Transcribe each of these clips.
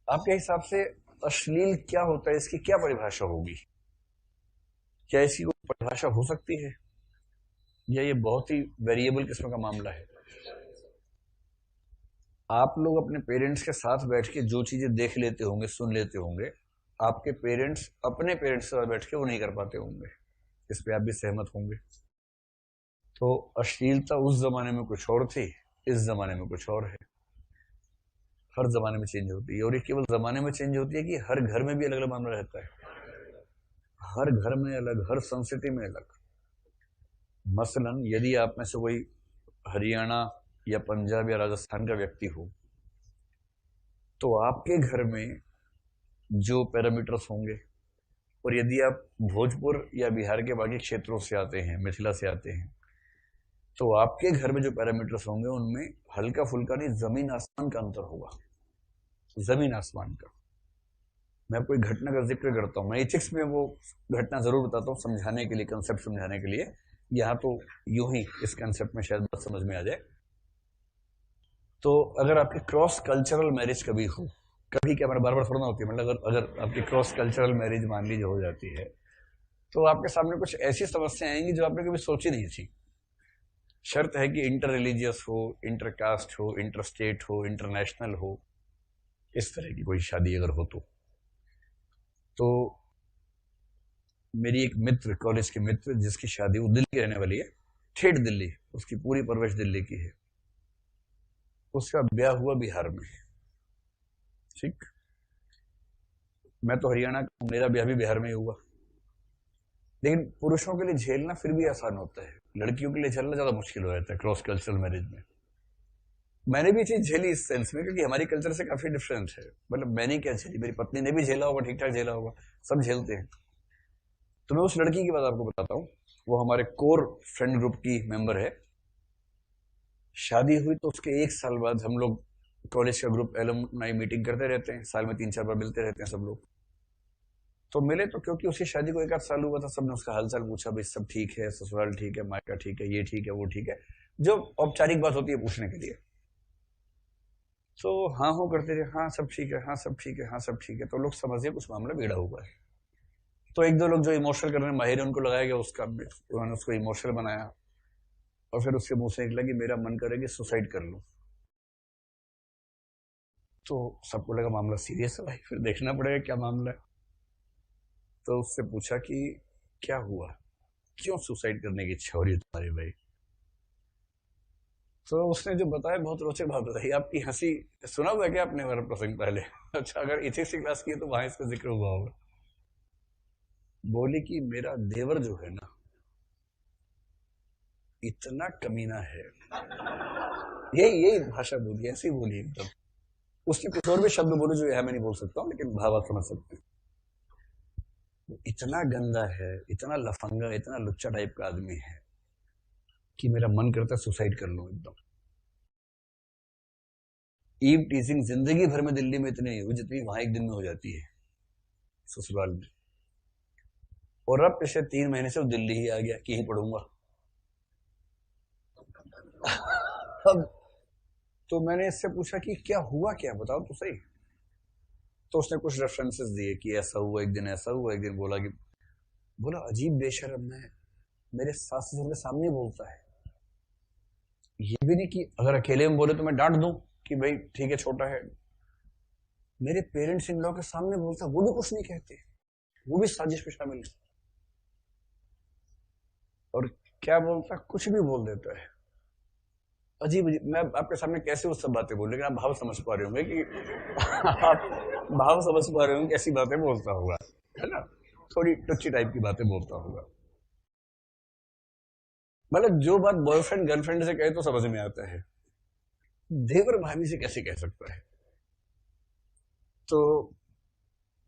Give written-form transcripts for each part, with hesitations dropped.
आपके हिसाब से अश्लील क्या होता है, इसकी क्या परिभाषा होगी? क्या इसकी कोई परिभाषा हो सकती है, या ये बहुत ही वेरिएबल किस्म का मामला है? आप लोग अपने पेरेंट्स के साथ बैठ के जो चीजें देख लेते होंगे, सुन लेते होंगे, आपके पेरेंट्स अपने पेरेंट्स के साथ बैठ के वो नहीं कर पाते होंगे। इस पे आप भी सहमत होंगे। तो अश्लीलता उस जमाने में कुछ और थी, इस जमाने में कुछ और है। हर जमाने में चेंज होती है, और ये केवल जमाने में चेंज होती है कि हर घर में भी अलग अलग मामला रहता है। हर घर में अलग, हर संस्कृति में अलग। मसलन यदि आप में से कोई हरियाणा या पंजाब या राजस्थान का व्यक्ति हो, तो आपके घर में जो पैरामीटर्स होंगे, और यदि आप भोजपुर या बिहार के बाकी क्षेत्रों से आते हैं, मिथिला से आते हैं, तो आपके घर में जो पैरामीटर्स होंगे उनमें हल्का फुल्का नहीं, जमीन आसमान का अंतर होगा। जमीन आसमान का। मैं कोई घटना का जिक्र करता हूँ, मैं एथिक्स में वो घटना जरूर बताता हूँ समझाने के लिए, कंसेप्ट समझाने के लिए। यहाँ तो यूं ही इस कंसेप्ट में शायद बात समझ में आ जाए। तो अगर आपकी क्रॉस कल्चरल मैरिज कभी हो, कभी क्या, बार बार थोड़ा ना होती है, मतलब अगर आपकी क्रॉस कल्चरल मैरिज मान लीजिए हो जाती है, तो आपके सामने कुछ ऐसी समस्याएं आएंगी जो आपने कभी सोची नहीं थी। शर्त है कि इंटर रिलीजियस हो, इंटर कास्ट हो, इंटर स्टेट हो, इंटरनेशनल हो, इस तरह की कोई शादी अगर हो तो मेरी एक मित्र, कॉलेज के मित्र, जिसकी शादी, वो दिल्ली रहने वाली है, ठेठ दिल्ली, उसकी पूरी परवरिश दिल्ली की है, उसका ब्याह हुआ बिहार में। ठीक, मैं तो हरियाणा का, मेरा ब्याह भी बिहार में ही हुआ। लेकिन पुरुषों के लिए झेलना फिर भी आसान होता है, लड़कियों के लिए झेलना ज्यादा मुश्किल हो जाता है क्रॉस कल्चरल मैरिज में। मैंने भी चीज झेली इस सेंस में, क्योंकि हमारी कल्चर से काफी डिफरेंट है। मतलब मैंने क्या झेली, मेरी पत्नी ने भी झेला होगा, ठीक ठाक झेला होगा, सब झेलते हैं। तो मैं उस लड़की की बात आपको बताता हूँ, वो हमारे कोर फ्रेंड ग्रुप की मेंबर है। शादी हुई तो उसके एक साल बाद हम लोग कॉलेज का ग्रुप एलुमनाई मीटिंग करते रहते हैं, साल में 3-4 बार मिलते रहते हैं सब लोग। तो मिले तो, क्योंकि उसकी शादी को 1 आध साल हुआ था, सबने उसका हालचाल पूछा, भाई सब ठीक है, ससुराल ठीक है, मायका ठीक है, ये ठीक है, वो ठीक है, जो औपचारिक बात होती है पूछने के लिए। तो हाँ हो करते रहे, हाँ सब ठीक है, हाँ सब ठीक है, हाँ सब ठीक है। तो लोग समझिए कुछ मामला बिगड़ा हुआ है। तो एक दो लोग जो इमोशनल करने में माहिर है, उनको लगाया गया उसका, उन्होंने उसको इमोशनल बनाया, और फिर उसके मुंह से निकला कि मेरा मन करे कि सुसाइड कर लूं। तो सबको लगा मामला सीरियस है भाई, फिर देखना पड़ेगा क्या मामला है। तो उससे पूछा कि क्या हुआ, क्यों सुसाइड करने की इच्छा हो रही है तुम्हारी भाई? तो उसने जो बताया, बहुत रोचक बात बताई। आपकी हंसी, सुना हुआ क्या आपने मेरा प्रसंग पहले? अच्छा, अगर इथिक्स की क्लास की है तो वहां इसका जिक्र हुआ होगा। बोली कि मेरा देवर जो है ना, इतना कमीना है। यही यही भाषा बोली, ऐसी बोली एकदम। उसने कुछ और भी शब्द बोले जो यह मैं नहीं बोल सकता हूँ, लेकिन भाव आप समझ सकते हैं। वो इतना गंदा है, इतना लफंगा, इतना लुच्चा टाइप का आदमी है कि मेरा मन करता है सुसाइड कर लूं एकदम। ईव टीजिंग जिंदगी भर में दिल्ली में इतनी नहीं हुई जितनी वहां एक दिन में हो जाती है ससुराल में। और अब पिछले 3 महीने से वो दिल्ली ही आ गया कि ही पढ़ूंगा। अब तो मैंने इससे पूछा कि क्या हुआ, क्या बताओ तो सही। तो उसने कुछ रेफरेंसेस दिए कि ऐसा हुआ एक दिन, ऐसा हुआ एक दिन। बोला अजीब बेशर्म है, मेरे सास ससुर के सामने बोलता है। ये भी नहीं कि अगर अकेले में बोले तो मैं डांट दूं कि भाई ठीक है, छोटा है। मेरे पेरेंट्स इन लॉ के सामने बोलता, वो भी कुछ नहीं कहते, वो भी साजिश में शामिल है। और क्या बोलता, कुछ भी बोल देता है। अजीब अजीब। मैं आपके सामने कैसे वो सब बातें बोल, लेकिन आप भाव समझ पा रहे होंगे कि आप भाव समझ पा रहे होंगे कैसी बातें बोलता होगा, है ना? थोड़ी टुच्ची टाइप की बातें बोलता होगा। मतलब जो बात बॉयफ्रेंड गर्लफ्रेंड से कहे तो समझ में आता है, देवर भाभी से कैसे कह सकता है? तो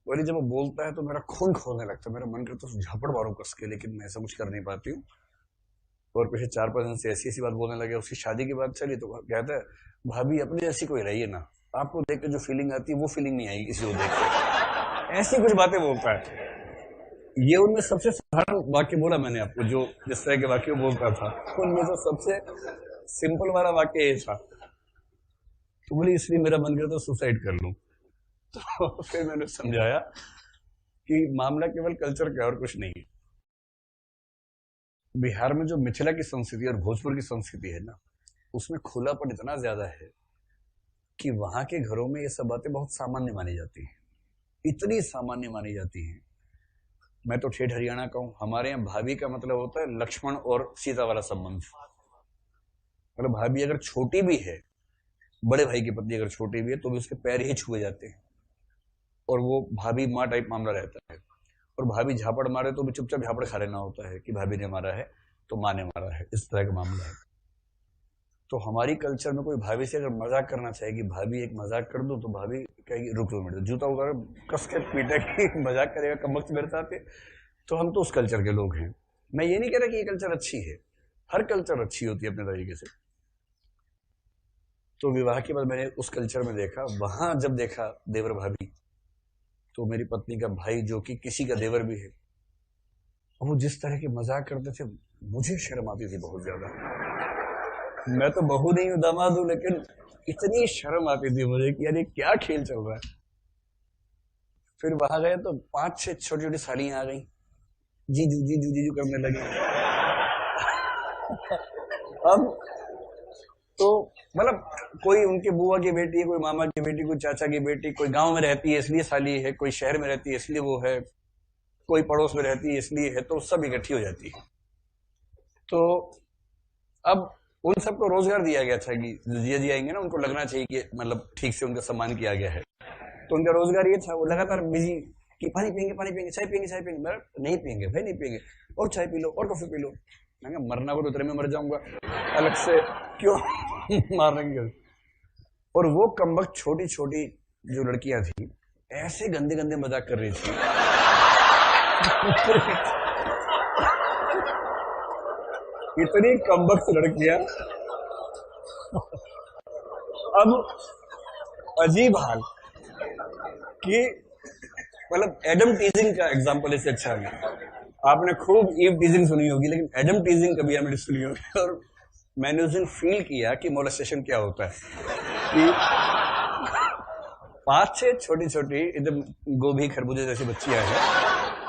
बोली जब वो बोलता है तो मेरा खून खोलने लगता है, मेरा मन करता है झापड़ मारूं कस के, लेकिन मैं ऐसा कुछ कर नहीं पाती हूँ। और पिछले 4-5 दिन से ऐसी ऐसी बात बोलने लगे। उसकी शादी की बात चली तो कहता है, भाभी अपनी जैसी कोई रही है ना, आपको देख के जो फीलिंग आती है वो फीलिंग नहीं आएगी किसी को देख के। ऐसी कुछ बातें बोलता है। ये उनमें सबसे साधारण वाक्य बोला मैंने आपको, जो जिस तरह के वाक्य बोलता था उनमें तो सबसे सिंपल वाला वाक्य ये था। तो बोली इसलिए मेरा मन करता सुसाइड कर लूं। तो फिर मैंने समझाया कि मामला केवल कल्चर का और कुछ नहीं है। बिहार में जो मिथिला की संस्कृति और भोजपुर की संस्कृति है ना, उसमें खुलापन इतना ज्यादा है कि वहां के घरों में ये सब बातें बहुत सामान्य मानी जाती हैं, इतनी सामान्य मानी जाती हैं। मैं तो ठेठ हरियाणा का हूं, हमारे यहाँ भाभी का मतलब होता है लक्ष्मण और सीता वाला संबंध। मतलब भाभी अगर छोटी भी है, बड़े भाई की पत्नी अगर छोटी भी है, तो भी उसके पैर ही छुए जाते हैं और वो भाभी माँ टाइप मामला रहता है। और भाभी झापड़ मारे तो भी चुपचाप झापड़ खा लेना होता है कि भाभी ने मारा है तो माँ ने मारा है, इस तरह का मामला है। तो हमारी कल्चर में कोई भाभी से अगर मजाक करना चाहेगी, भाभी एक मजाक कर दो, तो भाभी कहेगी रुक 2 मिनट, जूता उतार कस के पीटेगी, मजाक करेगा कम वक्त मेरे साथ। तो हम तो उस कल्चर के लोग हैं। मैं ये नहीं कह रहा कि ये कल्चर अच्छी है, हर कल्चर अच्छी होती है अपने तरीके से। तो विवाह के बाद मैंने उस कल्चर में देखा, वहां जब देखा देवर भाभी, तो मेरी पत्नी का भाई जो कि किसी का देवर भी है, वो जिस तरह के मजाक करते थे, मुझे शर्म आती थी बहुत ज्यादा। मैं तो बहू नहीं हूं, दामाद हूं, लेकिन इतनी शर्म आती थी मुझे कि यार ये क्या खेल चल रहा है। फिर वहां गए तो 5-6 छोटी छोटी सालियां आ गई, जीजू जीजू जीजू करने लगे। अब तो मतलब कोई उनके बुआ की बेटी है, कोई मामा की बेटी, कोई चाचा की बेटी, कोई गांव में रहती है इसलिए साली है, कोई शहर में रहती है इसलिए वो है, कोई पड़ोस में रहती है इसलिए है, तो सब इकट्ठी हो जाती है। तो अब उन सबको रोजगार दिया गया था कि जिया जी आएंगे ना, उनको लगना चाहिए कि मतलब ठीक से उनका सम्मान किया गया है। तो उनका रोजगार ये था, वो लगातार बिजी कि पानी पियेंगे, पानी पियेंगे, चाय पियेंगे, चाय पियेंगे। नहीं पियेंगे भाई, नहीं पियेंगे, और चाय पी लो और कॉफी पी लो। मैं मरना को तो तेरे में मर जाऊंगा, अलग से क्यों मारने की। और वो कमबख्त छोटी छोटी जो लड़कियां थी, ऐसे गंदे गंदे मजाक कर रही थी। इतनी कमबख्त लड़कियां। अब अजीब हाल कि मतलब एडम टीजिंग का एग्जांपल इससे अच्छा है। आपने खूब ईव टीजिंग सुनी होगी, लेकिन एडम टीजिंग कभी आपने सुनी होगी। और मैंने उस दिन फील किया कि मोलेस्टेशन क्या होता है, कि 5-6 छोटी छोटी एकदम गोभी खरबूजे जैसी बच्चियां हैं,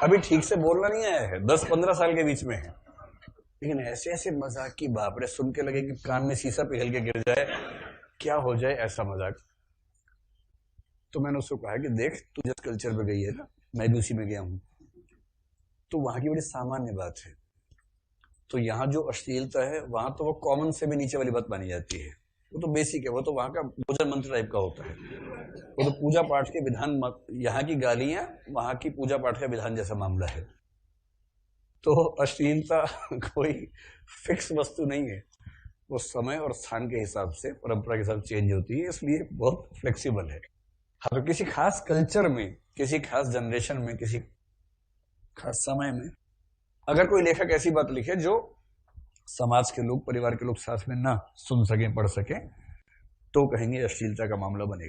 अभी ठीक से बोलना नहीं आया है, 10-15 साल के बीच में है, लेकिन ऐसे ऐसे मजाक की बाप रे, सुन के लगे कि कान में शीशा पिघल के गिर जाए, क्या हो जाए ऐसा मजाक। तो मैंने उसको कहा कि देख, तू जिस कल्चर में गई है ना, मैं भी उसी में गया हूं, तो वहां की बड़ी सामान्य बात है। तो यहाँ जो अश्लीलता है, वहां तो वो कॉमन से भी नीचे वाली बात मानी जाती है, वो तो बेसिक है, वो तो वहां का भोजन मंत्र टाइप का होता है, वो तो पूजा पाठ के विधान। यहाँ की गालियां वहां की पूजा पाठ का विधान जैसा मामला है। तो अश्लीलता कोई फिक्स वस्तु नहीं है, वो समय और स्थान के हिसाब से, परंपरा के हिसाब से चेंज होती है, इसलिए बहुत फ्लेक्सिबल है। हाँ, तो किसी खास कल्चर में, किसी खास जनरेशन में, किसी खास समय में अगर कोई लेखक ऐसी बात लिखे जो समाज के लोग, परिवार के लोग साथ में ना सुन सकें, पढ़ सकें, तो कहेंगे अश्लीलता का मामला बनेगा।